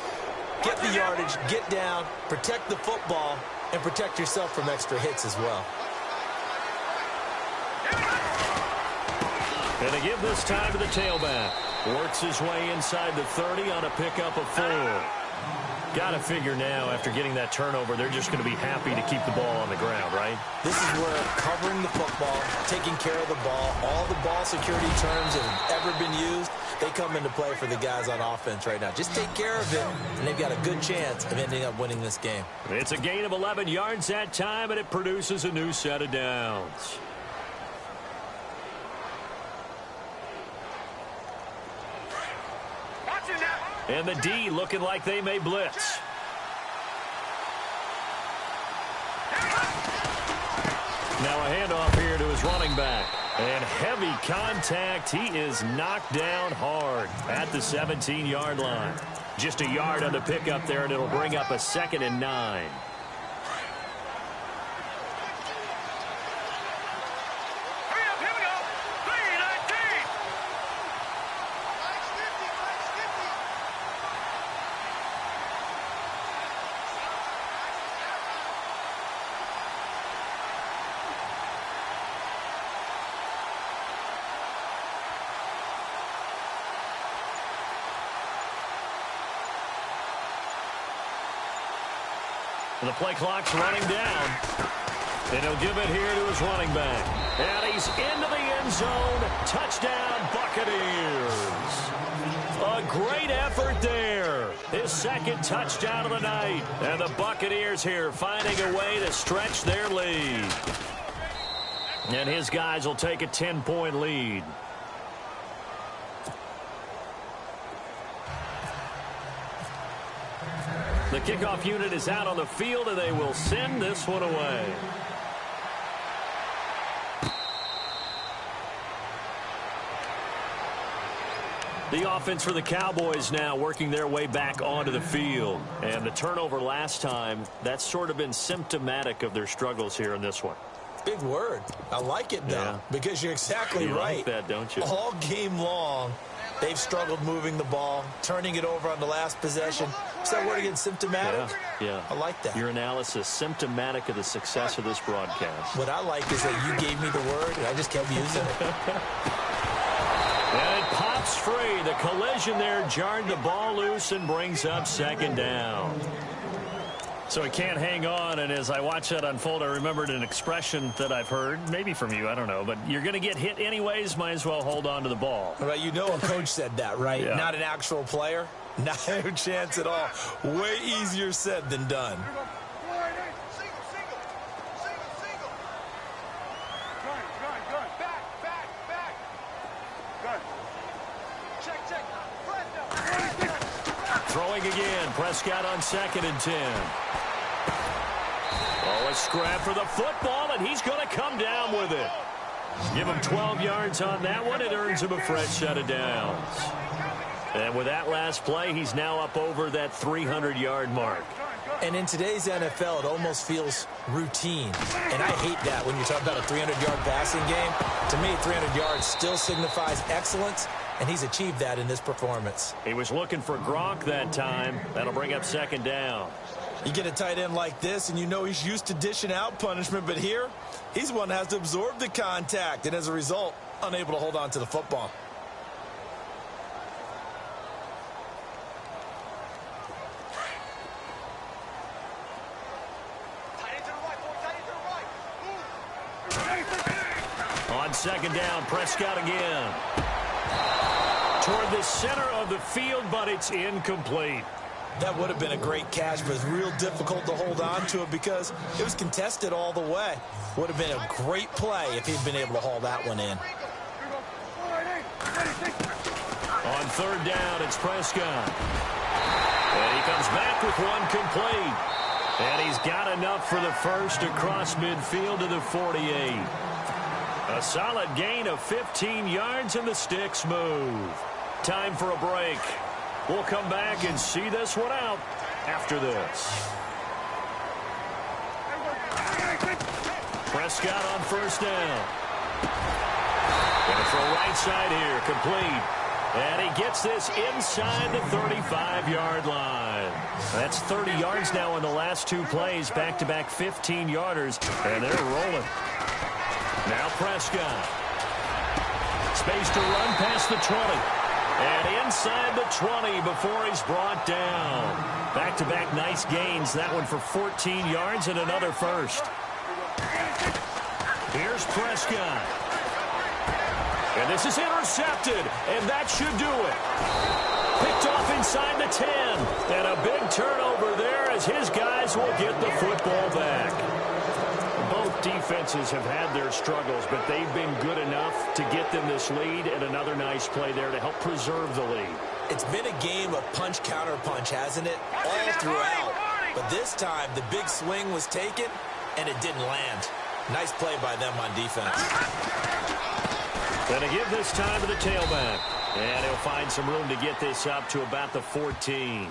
Get the yardage, get down, protect the football, and protect yourself from extra hits as well. And they give this time to the tailback. Works his way inside the 30 on a pickup of 4. Got to figure now, after getting that turnover, they're just going to be happy to keep the ball on the ground, right? This is where covering the football, taking care of the ball, all the ball security terms that have ever been used, they come into play for the guys on offense right now. Just take care of it, and they've got a good chance of ending up winning this game. It's a gain of 11 yards that time, and it produces a new set of downs. And the D looking like they may blitz. Now a handoff here to his running back. And heavy contact. He is knocked down hard at the 17-yard line. Just a yard on the pickup there, and it'll bring up a 2nd and 9. The play clock's running down. And he'll give it here to his running back. And he's into the end zone. Touchdown, Buccaneers. A great effort there. His second touchdown of the night. And the Buccaneers here finding a way to stretch their lead. And his guys will take a 10-point lead. The kickoff unit is out on the field, and they will send this one away. The offense for the Cowboys now working their way back onto the field. And the turnover last time, that's sort of been symptomatic of their struggles here in this one. Big word. I like it, though, because you're exactly right. You like that, don't you? All game long, they've struggled moving the ball, turning it over on the last possession. Is that word again, symptomatic? Yeah. I like that. Your analysis, symptomatic of the success of this broadcast. What I like is that you gave me the word, and I just kept using it. And it pops free. The collision there jarred the ball loose and brings up second down. So he can't hang on, and as I watch that unfold, I remembered an expression that I've heard, maybe from you, I don't know, but you're going to get hit anyways, might as well hold on to the ball. Right, you know a coach said that, right? Yeah. Not an actual player. Not a chance at all. Way easier said than done. Throwing again. Prescott on 2nd and 10. Oh, a scrap for the football, and he's going to come down with it. Give him 12 yards on that one. It earns him a fresh set of downs. And with that last play, he's now up over that 300-yard mark. And in today's NFL, it almost feels routine. And I hate that when you talk about a 300-yard passing game. To me, 300 yards still signifies excellence, and he's achieved that in this performance. He was looking for Gronk that time. That'll bring up second down. You get a tight end like this, and you know he's used to dishing out punishment, but here, he's one that has to absorb the contact, and as a result, unable to hold on to the football. On second down, Prescott again. Toward the center of the field, but it's incomplete. That would have been a great catch, but it's real difficult to hold on to it because it was contested all the way. Would have been a great play if he'd been able to haul that one in. On third down, it's Prescott. And he comes back with one complete. And he's got enough for the first across midfield to the 48. A solid gain of 15 yards, and the sticks move. Time for a break. We'll come back and see this one out after this. Prescott on first down. Going to throw right side here, complete. And he gets this inside the 35-yard line. That's 30 yards now in the last two plays, back-to-back 15-yarders, and they're rolling. Now Prescott. Space to run past the 20. And inside the 20 before he's brought down. Back-to-back nice gains. That one for 14 yards and another first. Here's Prescott. And this is intercepted. And that should do it. Picked off inside the 10. And a big turnover there as his guys will get the football back. Both defenses have had their struggles, but they've been good enough to get them this lead, and another nice play there to help preserve the lead. It's been a game of punch-counter-punch, hasn't it? All throughout. But this time, the big swing was taken, and it didn't land. Nice play by them on defense. Going to give this time to the tailback. And he'll find some room to get this up to about the 14.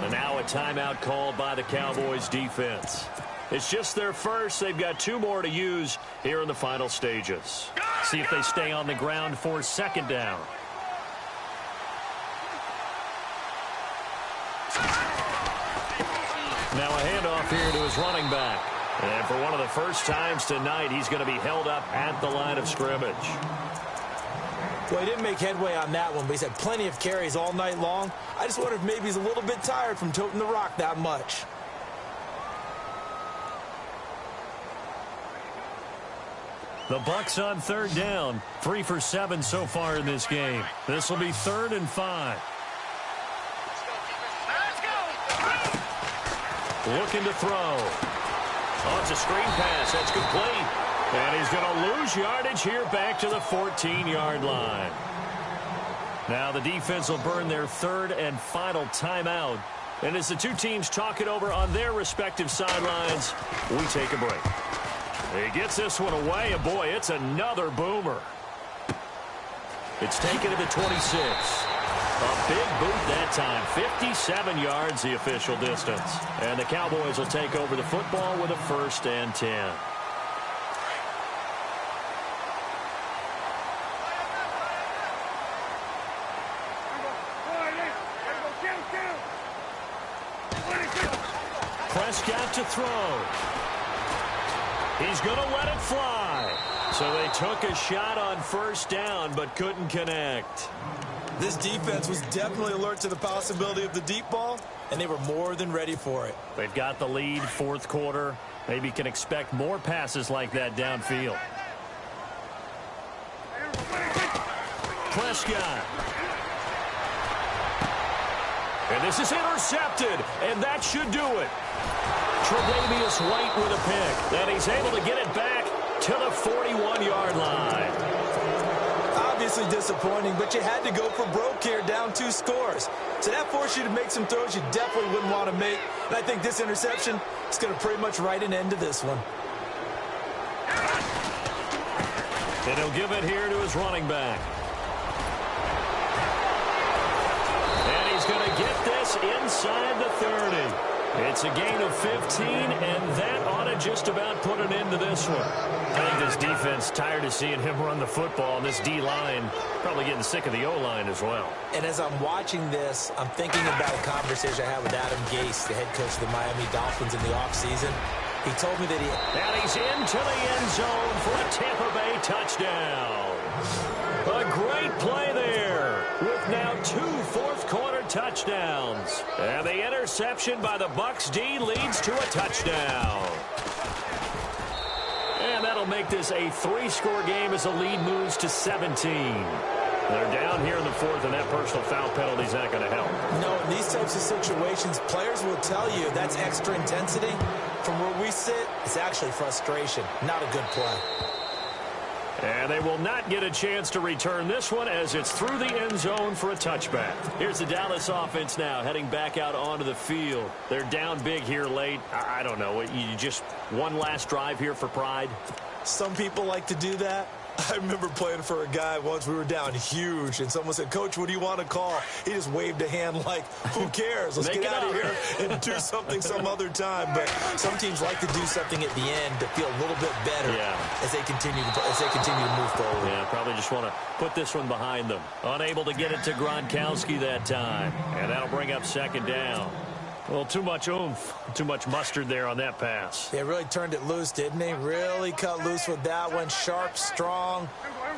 And now a timeout called by the Cowboys defense. It's just their first. They've got two more to use here in the final stages. See if they stay on the ground for second down. Now a handoff here to his running back. And for one of the first times tonight, he's going to be held up at the line of scrimmage. Well, he didn't make headway on that one, but he's had plenty of carries all night long. I just wonder if maybe he's a little bit tired from toting the rock that much. The Bucs on third down. 3 for 7 so far in this game. This will be 3rd and 5. Looking to throw. Oh, it's a screen pass. That's complete. And he's going to lose yardage here back to the 14-yard line. Now the defense will burn their 3rd and final timeout. And as the two teams talk it over on their respective sidelines, we take a break. He gets this one away, and boy, it's another boomer. It's taken to the 26. A big boot that time. 57 yards, the official distance. And the Cowboys will take over the football with a 1st and 10. Prescott to throw. He's going to let it fly. So they took a shot on 1st down, but couldn't connect. This defense was definitely alert to the possibility of the deep ball, and they were more than ready for it. They've got the lead, 4th quarter. Maybe can expect more passes like that downfield. Prescott. And this is intercepted, and that should do it. Tre'Davious White with a pick, and he's able to get it back to the 41-yard line. Obviously disappointing, but you had to go for broke here, down 2 scores. So that forced you to make some throws you definitely wouldn't want to make. And I think this interception is going to pretty much write an end to this one. And he'll give it here to his running back. And he's going to get this inside the 30. It's a gain of 15, and that ought to just about put an end to this one. I think this defense tired of seeing him run the football, and this D-line probably getting sick of the O-line as well. And as I'm watching this, I'm thinking about a conversation I had with Adam Gase, the head coach of the Miami Dolphins in the offseason. He told me that And he's into the end zone for a Tampa Bay touchdown. A great play there with now 2 fourth-quarter touchdowns. And the interception by the Bucs D leads to a touchdown. And that'll make this a 3-score game as the lead moves to 17. They're down here in the 4th, and that personal foul penalty is not going to help. No, in these types of situations, players will tell you that's extra intensity. From where we sit, it's actually frustration, not a good play. And they will not get a chance to return this one as it's through the end zone for a touchback. Here's the Dallas offense now heading back out onto the field. They're down big here late. I don't know. You just one last drive here for pride? Some people like to do that. I remember playing for a guy once. We were down huge, and someone said, "Coach, what do you want to call?" He just waved a hand like, who cares? Let's get out of here and do something some other time. But some teams like to do something at the end to feel a little bit better as they continue to move forward. Yeah, probably just want to put this one behind them. Unable to get it to Gronkowski that time, and that'll bring up 2nd down. Well, too much oomph, too much mustard there on that pass. They really turned it loose, didn't they? Really cut loose with that one. Sharp, strong.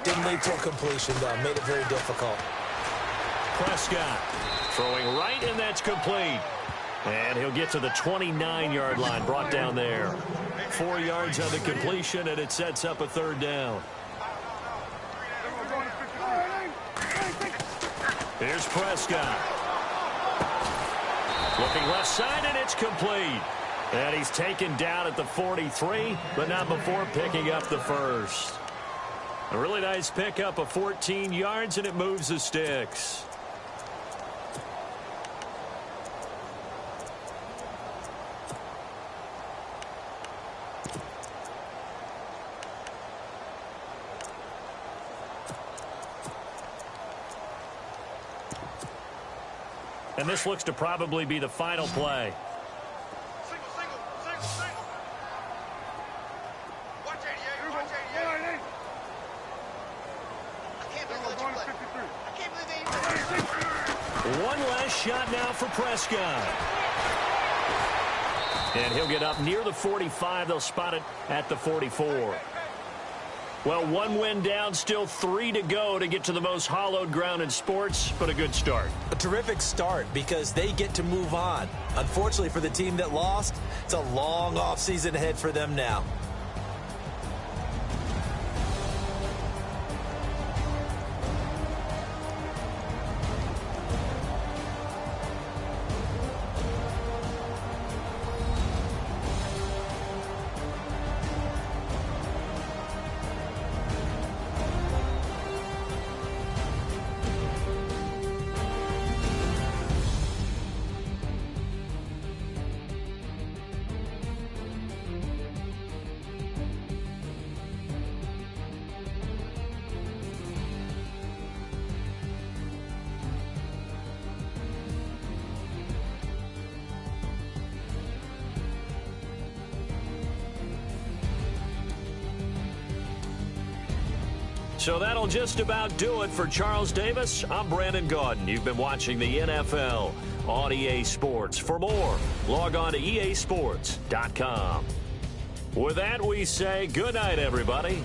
Didn't lead to a completion, though. Made it very difficult. Prescott throwing right, and that's complete. And he'll get to the 29-yard line, brought down there. 4 yards on the completion, and it sets up a 3rd down. Here's Prescott. Looking left side, and it's complete. And he's taken down at the 43, but not before picking up the 1st. A really nice pickup of 14 yards, and it moves the sticks. And this looks to probably be the final play. Single. Watch 88. Watch 88. I can't believe they One last shot now for Prescott. And he'll get up near the 45. They'll spot it at the 44. Well, 1 win down, still 3 to go to get to the most hallowed ground in sports, but a good start. A terrific start because they get to move on. Unfortunately for the team that lost, it's a long offseason ahead for them now. So that'll just about do it for Charles Davis. I'm Brandon Gaudin. You've been watching the NFL on EA Sports. For more, log on to easports.com. With that, we say good night, everybody.